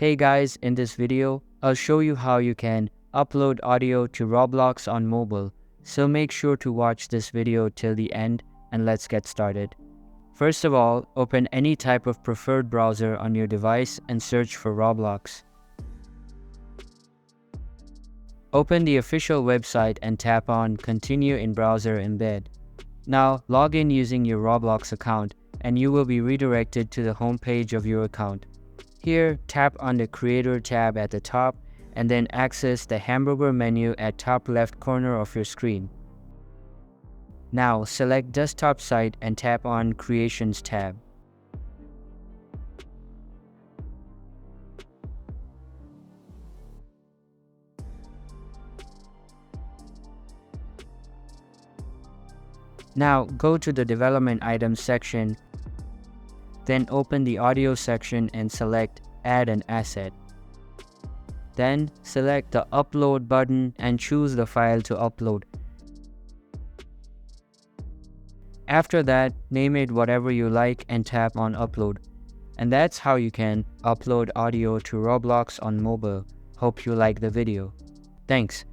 Hey guys, in this video, I'll show you how you can upload audio to Roblox on mobile. So make sure to watch this video till the end and let's get started. First of all, open any type of preferred browser on your device and search for Roblox. Open the official website and tap on Continue in Browser Embed. Now, log in using your Roblox account and you will be redirected to the home page of your account. Here, tap on the Creator tab at the top and then access the hamburger menu at top left corner of your screen. Now, select Desktop Site and tap on Creations tab. Now, go to the Development Items section, then open the Audio section and select Add an Asset. Then, select the Upload button and choose the file to upload. After that, name it whatever you like and tap on Upload. And that's how you can upload audio to Roblox on mobile. Hope you like the video. Thanks.